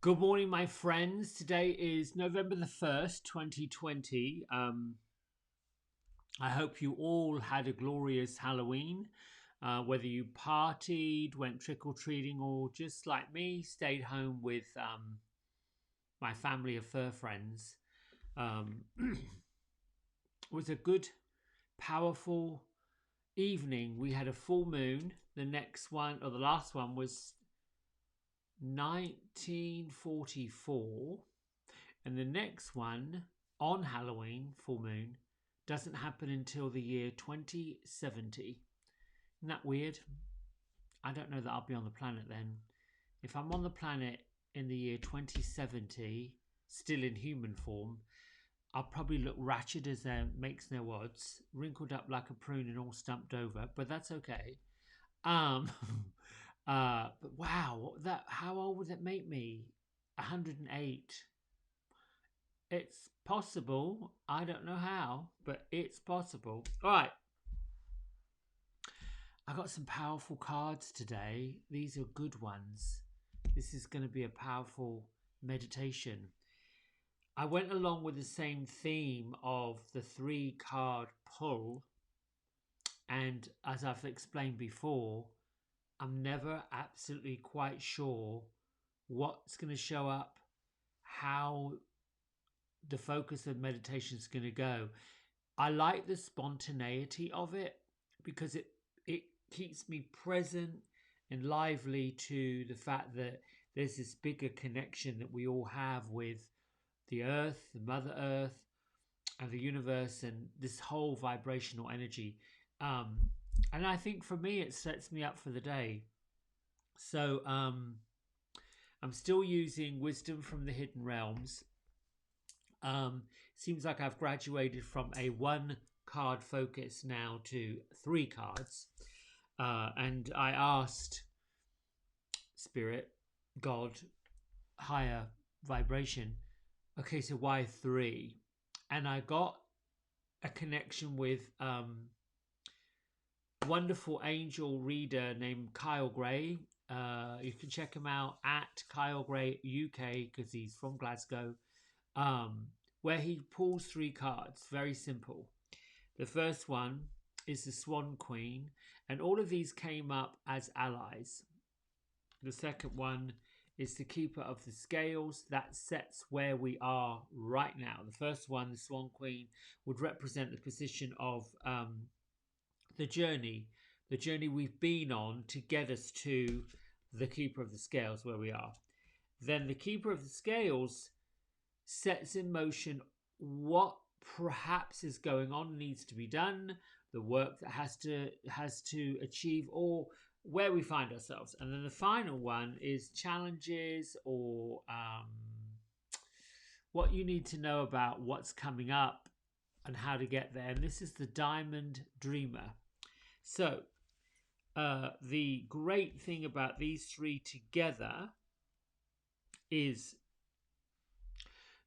Good morning, my friends. Today is November the 1st, 2020. I hope you all had a glorious Halloween. Whether you partied, went trick-or-treating, or just like me, stayed home with my family of fur friends. It was a good, powerful evening. We had a full moon. The next one, or the last one, was 1944, and the next one on Halloween, full moon, doesn't happen until the year 2070. Isn't that weird? I don't know that I'll be on the planet then. If I'm on the planet in the year 2070, still in human form, I'll probably look ratchet as there makes no odds, wrinkled up like a prune and all stumped over, but that's okay. Um, but wow, that how old would that make me? 108. It's possible. I don't know how, but it's possible. All right, I got some powerful cards today. These are good ones. This is going to be a powerful meditation. I went along with the same theme of the 3 card pull, and as I've explained before, I'm never absolutely quite sure what's going to show up, how the focus of meditation is going to go. I like the spontaneity of it because it keeps me present and lively to the fact that there's this bigger connection that we all have with the earth, the Mother Earth, and the universe, and this whole vibrational energy. And I think for me, it sets me up for the day. So I'm still using Wisdom from the Hidden Realms. Seems like I've graduated from a 1 card focus now to 3 cards. And I asked Spirit, God, higher vibration, okay, so why 3? And I got a connection with wonderful angel reader named Kyle Gray. You can check him out at Kyle Gray UK because he's from Glasgow, where he pulls 3 cards. Very simple. The first one is the Swan Queen, and all of these came up as allies. The second one is the Keeper of the Scales. That sets where we are right now. The first one, the Swan Queen, would represent the position of the journey we've been on to get us to the Keeper of the Scales, where we are. Then the Keeper of the Scales sets in motion what perhaps is going on, needs to be done, the work that has to achieve, or where we find ourselves. And then the final one is challenges, or what you need to know about what's coming up and how to get there. And this is the Diamond Dreamer. So the great thing about these 3 together is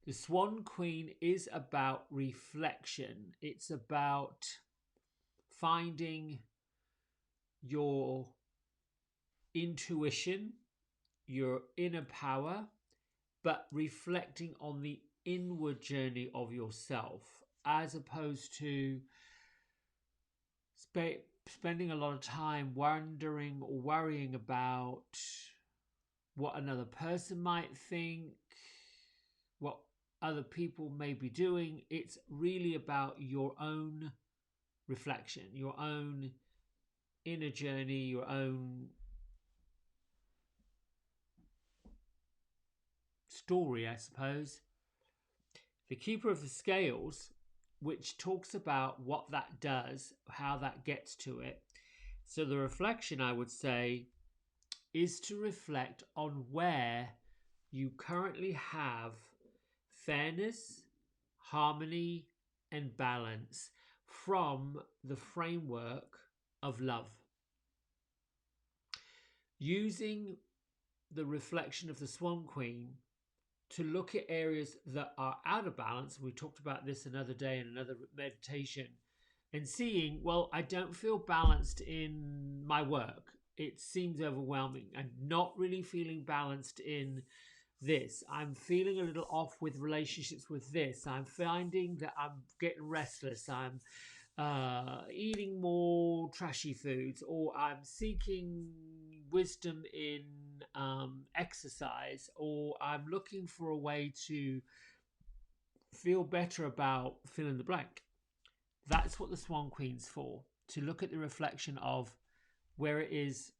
the Swan Queen is about reflection. It's about finding your intuition, your inner power, but reflecting on the inward journey of yourself, as opposed to spending a lot of time wondering or worrying about what another person might think, what other people may be doing. It's really about your own reflection, your own inner journey, your own story, I suppose. The Keeper of the Scales, which talks about what that does, how that gets to it. So the reflection, I would say, is to reflect on where you currently have fairness, harmony, and balance from the framework of love. Using the reflection of the Swan Queen to look at areas that are out of balance. We talked about this another day in another meditation, and seeing, well, I don't feel balanced in my work. It seems overwhelming, and not really feeling balanced in this. I'm feeling a little off with relationships with this. I'm finding that I'm getting restless. I'm eating more trashy foods, or I'm seeking wisdom in exercise, or I'm looking for a way to feel better about fill in the blank. That's what the Swan Queen's for, to look at the reflection of where it is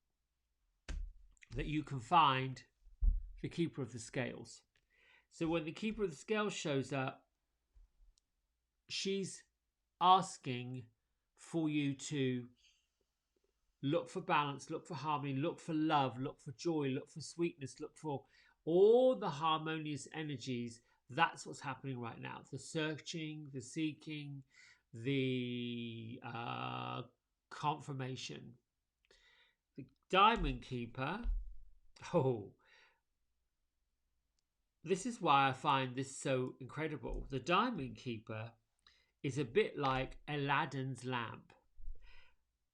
that you can find the Keeper of the Scales. So when the Keeper of the Scales shows up, she's asking for you to look for balance, look for harmony, look for love, look for joy, look for sweetness, look for all the harmonious energies. That's what's happening right now. The searching, the seeking, the confirmation. The Diamond Keeper, oh, this is why I find this so incredible. The Diamond Keeper is a bit like Aladdin's lamp.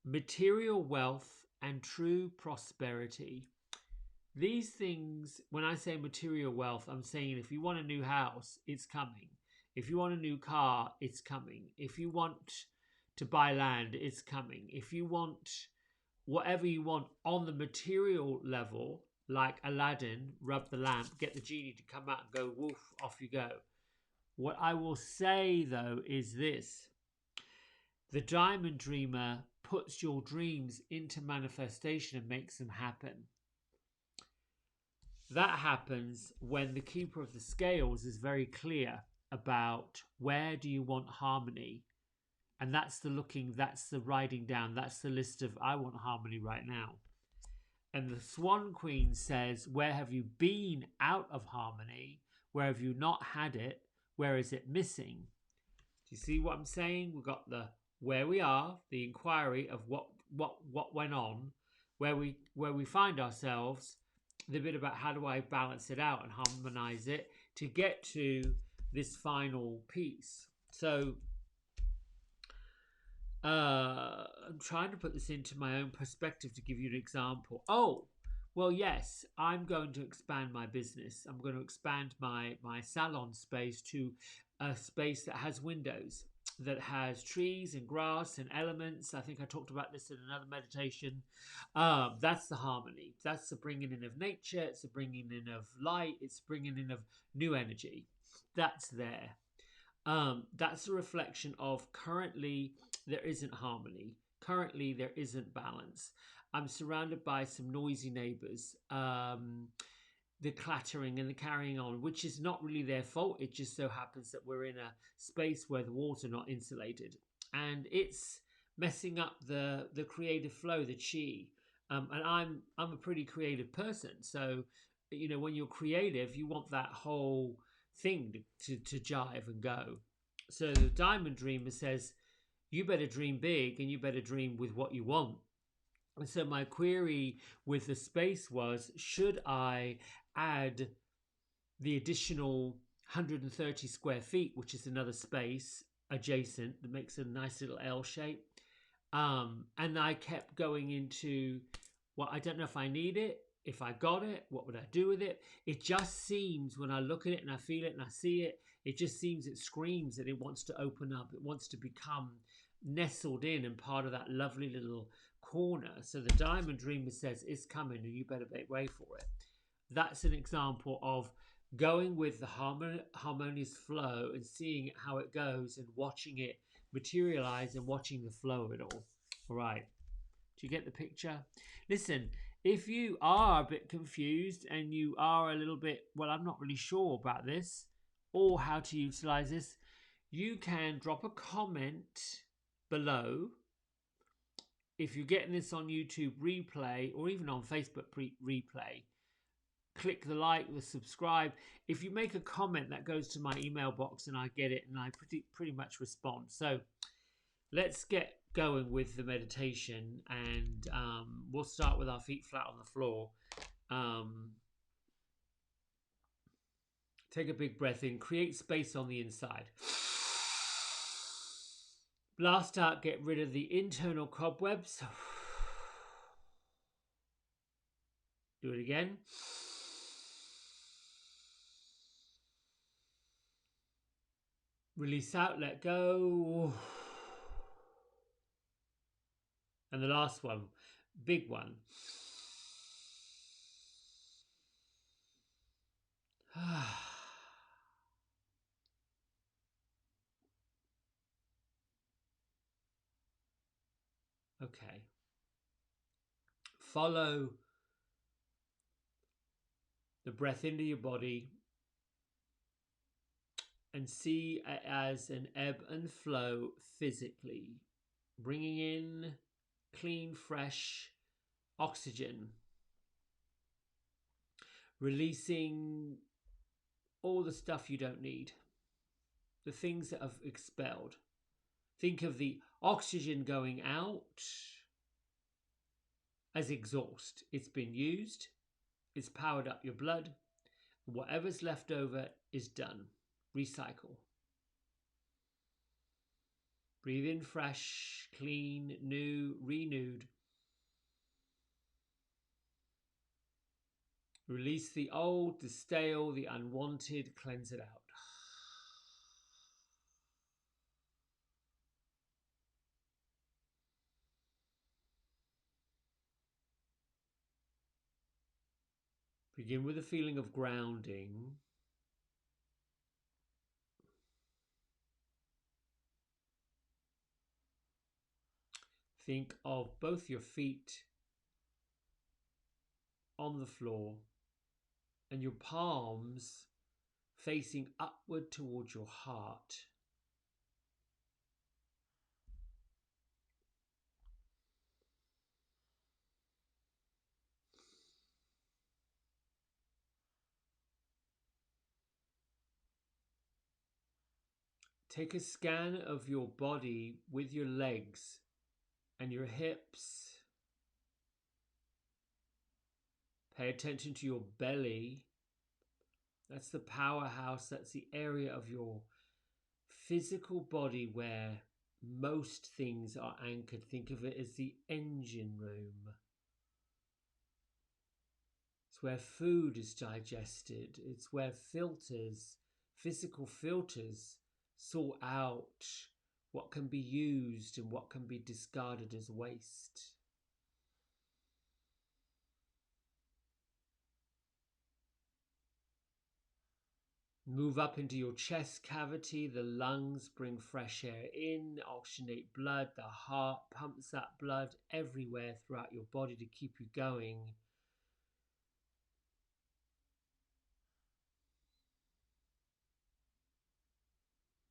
Material wealth and true prosperity. These things, when I say material wealth, I'm saying if you want a new house, it's coming. If you want a new car, it's coming. If you want to buy land, it's coming. If you want whatever you want on the material level, like Aladdin, rub the lamp, get the genie to come out and go, woof, off you go. What I will say, though, is this. The Diamond Dreamer puts your dreams into manifestation and makes them happen. That happens when the Keeper of the Scales is very clear about where do you want harmony. And that's the looking, that's the writing down, that's the list of I want harmony right now. And the Swan Queen says, where have you been out of harmony? Where have you not had it? Where is it missing? Do you see what I'm saying? We've got the where we are, the inquiry of what went on, where we find ourselves, the bit about how do I balance it out and harmonize it to get to this final piece. So I'm trying to put this into my own perspective to give you an example. Oh, well, yes, I'm going to expand my business. I'm going to expand my salon space to a space that has windows, that has trees and grass and elements. I think I talked about this in another meditation. That's the harmony. That's the bringing in of nature. It's the bringing in of light. It's bringing in of new energy. That's there. That's a reflection of currently there isn't harmony. Currently there isn't balance. I'm surrounded by some noisy neighbors. The clattering and the carrying on, which is not really their fault. It just so happens that we're in a space where the walls are not insulated, and it's messing up the creative flow, the chi. And I'm a pretty creative person, so you know when you're creative, you want that whole thing to jive and go. So the Diamond Dreamer says, you better dream big and you better dream with what you want. And so my query with the space was, should I add the additional 130 square feet, which is another space adjacent that makes a nice little L shape? And I kept going into, well, I don't know if I need it. If I got it, what would I do with it? It just seems when I look at it and I feel it and I see it, it just seems it screams that it wants to open up. It wants to become nestled in and part of that lovely little corner. So the Diamond Dreamer says it's coming and you better make way for it. That's an example of going with the harmonious flow and seeing how it goes and watching it materialize and watching the flow of it all. All right. Do you get the picture? Listen, if you are a bit confused and you are a little bit, well, I'm not really sure about this or how to utilize this, you can drop a comment below. If you're getting this on YouTube replay or even on Facebook replay, click the like, the subscribe. If you make a comment, that goes to my email box and I get it and I pretty much respond. So let's get going with the meditation, and we'll start with our feet flat on the floor. Take a big breath in, create space on the inside. Blast out, get rid of the internal cobwebs. Do it again. Release out, let go. And the last one, big one. Okay. Follow the breath into your body and see it as an ebb and flow physically, bringing in clean, fresh oxygen, releasing all the stuff you don't need, the things that have expelled. Think of the oxygen going out as exhaust. It's been used, it's powered up your blood. Whatever's left over is done. Recycle. Breathe in fresh, clean, new, renewed. Release the old, the stale, the unwanted, cleanse it out. Begin with a feeling of grounding. Think of both your feet on the floor and your palms facing upward towards your heart. Take a scan of your body with your legs and your hips. Pay attention to your belly. That's the powerhouse. That's the area of your physical body where most things are anchored. Think of it as the engine room. It's where food is digested. It's where filters, physical filters, sort out what can be used and what can be discarded as waste. Move up into your chest cavity. The lungs bring fresh air in, oxygenate blood. The heart pumps that blood everywhere throughout your body to keep you going.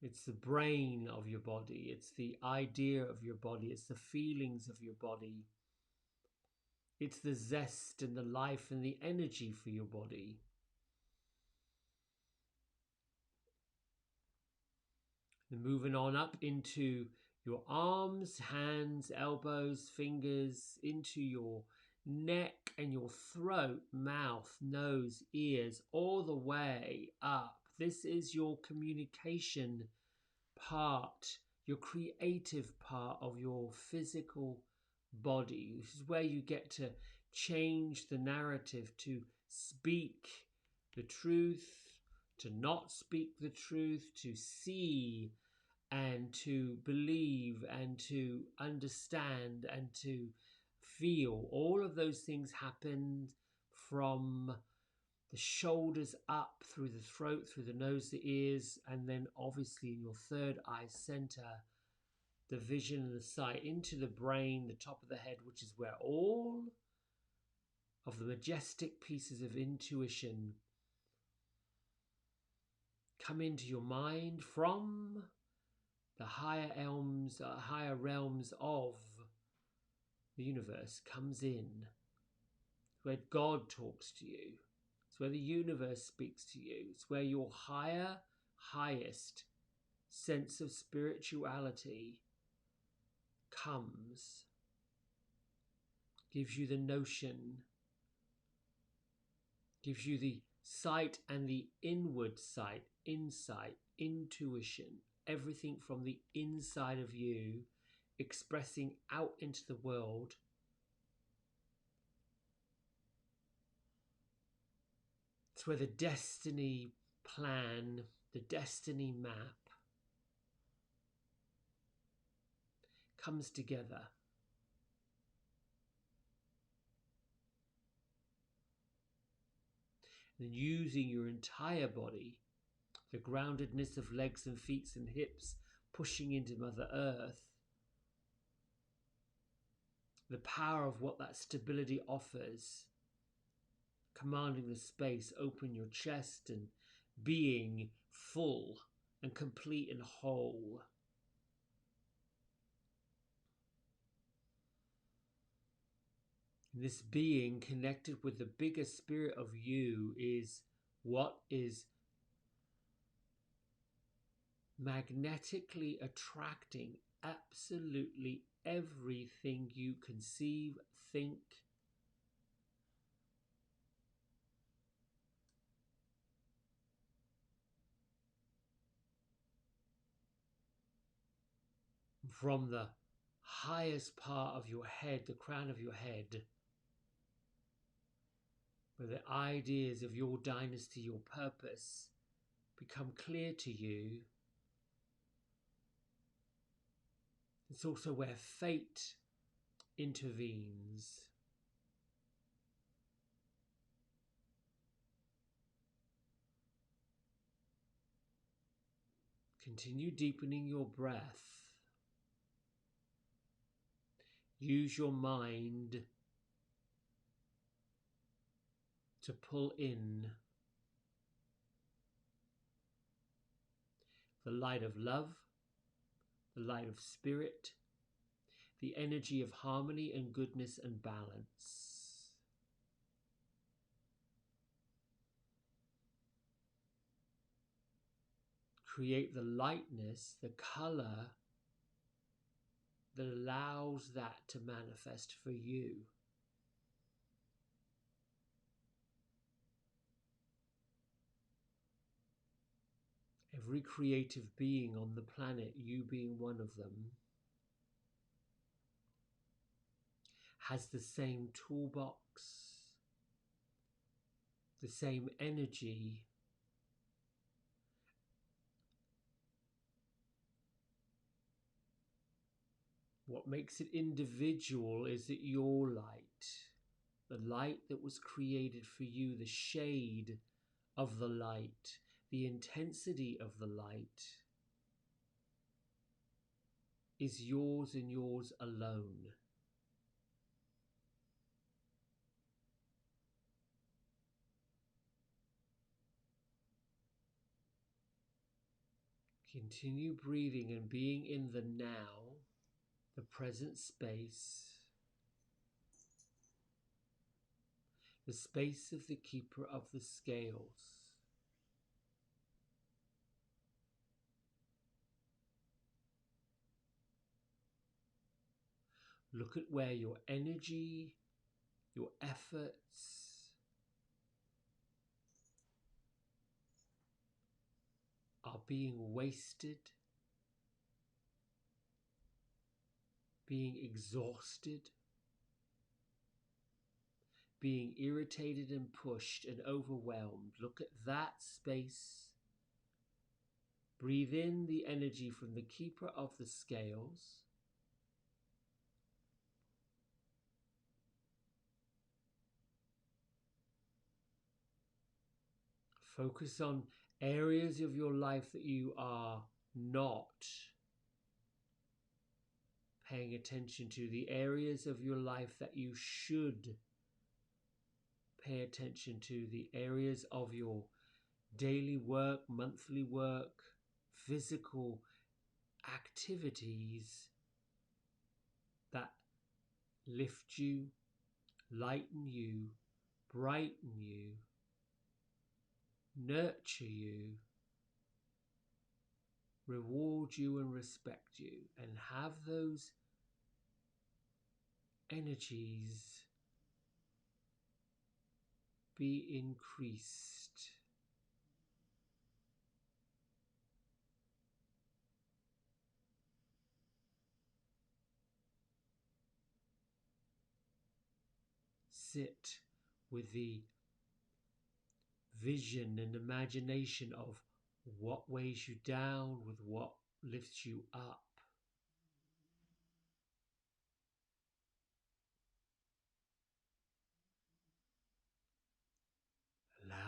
It's the brain of your body. It's the idea of your body. It's the feelings of your body. It's the zest and the life and the energy for your body. And moving on up into your arms, hands, elbows, fingers, into your neck and your throat, mouth, nose, ears, all the way up. This is your communication part, your creative part of your physical body. This is where you get to change the narrative, to speak the truth, to not speak the truth, to see and to believe and to understand and to feel. All of those things happen from the shoulders up, through the throat, through the nose, the ears, and then obviously in your third eye center, the vision and the sight, into the brain, the top of the head, which is where all of the majestic pieces of intuition come into your mind from the higher realms of the universe. Comes in. It's where God talks to you. It's where the universe speaks to you. It's where your highest sense of spirituality comes. Gives you the notion, gives you the sight and the inward sight, insight, intuition, everything from the inside of you expressing out into the world. It's where the destiny plan, the destiny map comes together. And using your entire body, the groundedness of legs and feet and hips pushing into Mother Earth, the power of what that stability offers, commanding the space, open your chest and being full and complete and whole. This being connected with the bigger spirit of you is what is magnetically attracting absolutely everything you conceive, think, from the highest part of your head, the crown of your head, where the ideas of your dynasty, your purpose, become clear to you. It's also where fate intervenes. Continue deepening your breath. Use your mind to pull in the light of love, the light of spirit, the energy of harmony and goodness and balance. Create the lightness, the color that allows that to manifest for you. Every creative being on the planet, you being one of them, has the same toolbox, the same energy, what makes it individual is that your light, the light that was created for you, the shade of the light, the intensity of the light, is yours and yours alone. Continue breathing and being in the now, the present space, the space of the keeper of the scales. Look at where your energy, your efforts are being wasted, being exhausted, being irritated and pushed and overwhelmed. Look at that space. Breathe in the energy from the keeper of the scales. Focus on areas of your life that you are not paying attention to, the areas of your life that you should pay attention to, the areas of your daily work, monthly work, physical activities that lift you, lighten you, brighten you, nurture you, reward you and respect you, and have those energies be increased. Sit with the vision and imagination of what weighs you down with what lifts you up.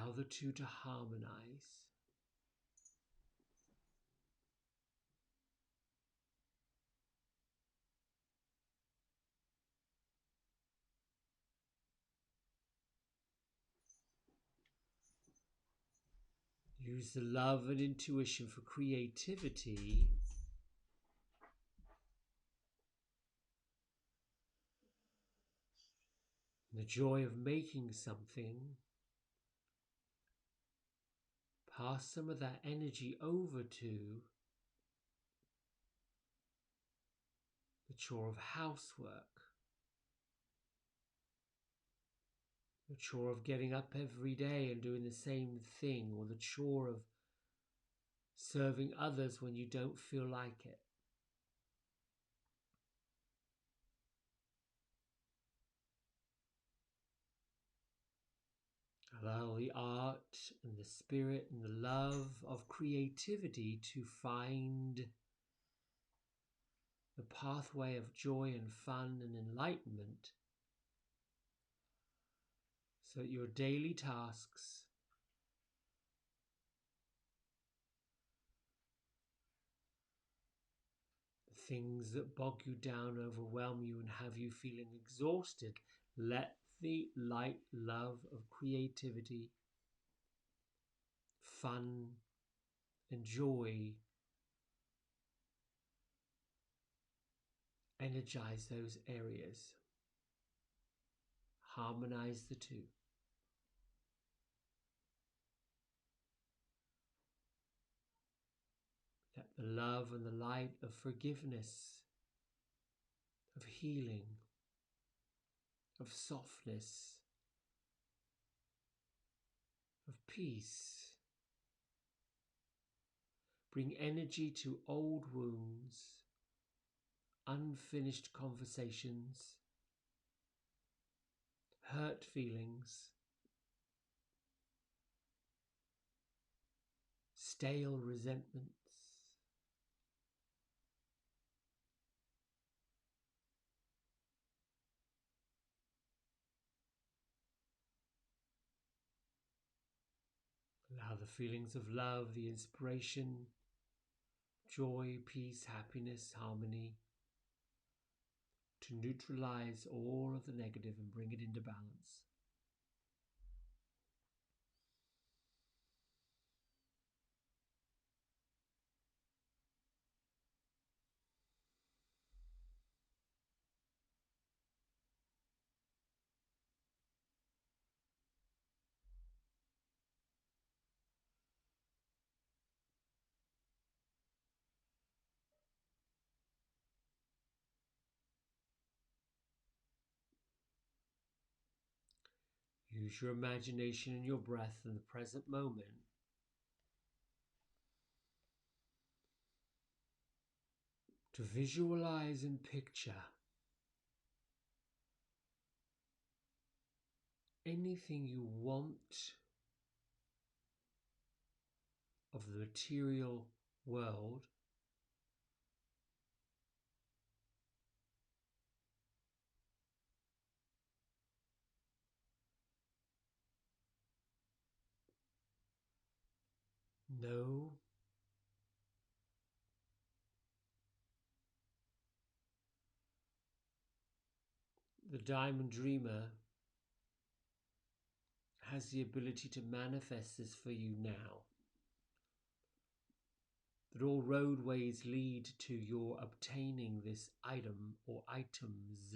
Allow the two to harmonize. Use the love and intuition for creativity. The joy of making something. Pass some of that energy over to the chore of housework. The chore of getting up every day and doing the same thing, or the chore of serving others when you don't feel like it. Allow the art and the spirit and the love of creativity to find the pathway of joy and fun and enlightenment, so that your daily tasks, the things that bog you down, overwhelm you and have you feeling exhausted, let the light love of creativity, fun and joy energize those areas. Harmonize the two. Let the love and the light of forgiveness, of healing, of softness, of peace, bring energy to old wounds, unfinished conversations, hurt feelings, stale resentments. Allow the feelings of love, the inspiration, joy, peace, happiness, harmony to neutralize all of the negative and bring it into balance. Use your imagination and your breath in the present moment to visualize and picture anything you want of the material world know the diamond dreamer has the ability to manifest this for you now. That all roadways lead to your obtaining this item or items.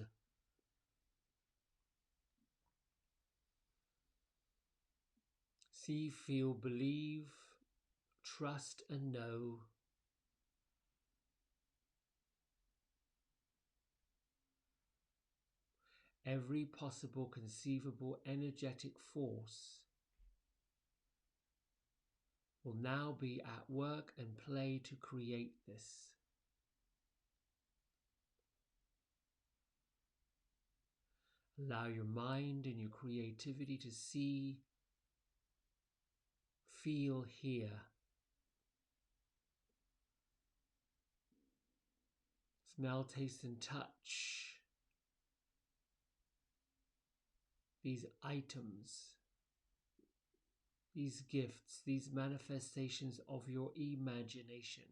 See, feel, believe, trust and know every possible conceivable energetic force will now be at work and play to create this. Allow your mind and your creativity to see, feel, hear, smell, taste and touch these items these gifts, these manifestations of your imagination.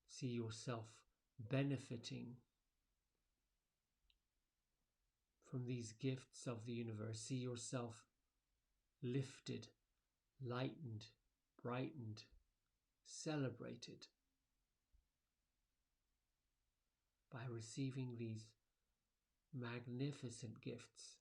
See yourself benefiting from these gifts of the universe. See yourself lifted, lightened, brightened, celebrated by receiving these magnificent gifts.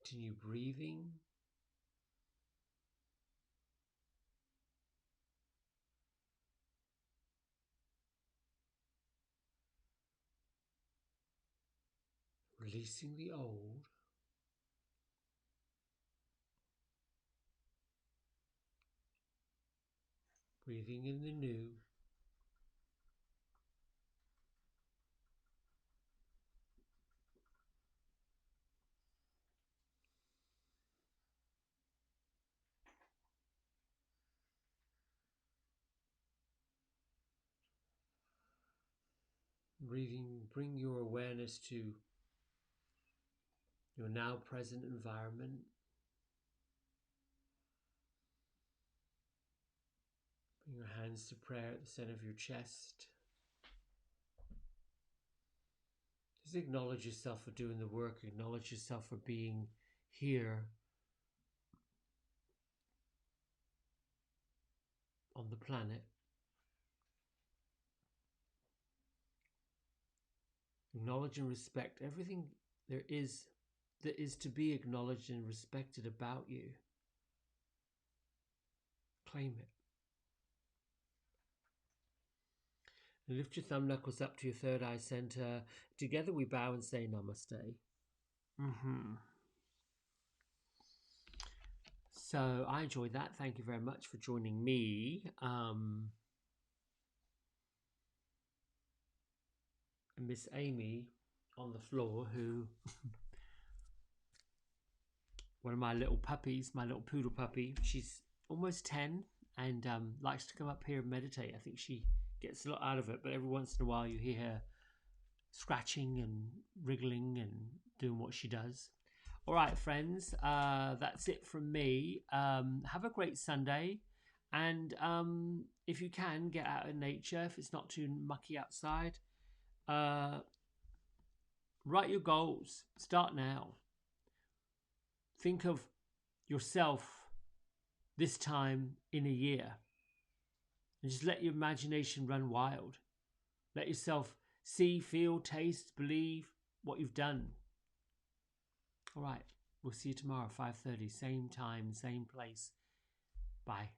Continue breathing. Releasing the old. Breathing in the new. Breathing, bring your awareness to your now present environment. Bring your hands to prayer at the center of your chest. Just acknowledge yourself for doing the work. Acknowledge yourself for being here on the planet. Acknowledge and respect everything there is that is to be acknowledged and respected about you. Claim it. And lift your thumb knuckles up to your third eye center. Together we bow and say namaste. So I enjoyed that. Thank you very much for joining me. Miss Amy on the floor, who one of my little puppies, my little poodle puppy, she's almost 10 and likes to come up here and meditate. I think she gets a lot out of it, but every once in a while you hear her scratching and wriggling and doing what she does. All right, friends, that's it from me. Have a great Sunday. And if you can, get out in nature if it's not too mucky outside. Write your goals. Start now. Think of yourself this time in a year. And just let your imagination run wild. Let yourself see, feel, taste, believe what you've done. All right. We'll see you tomorrow, 5:30, same time, same place. Bye.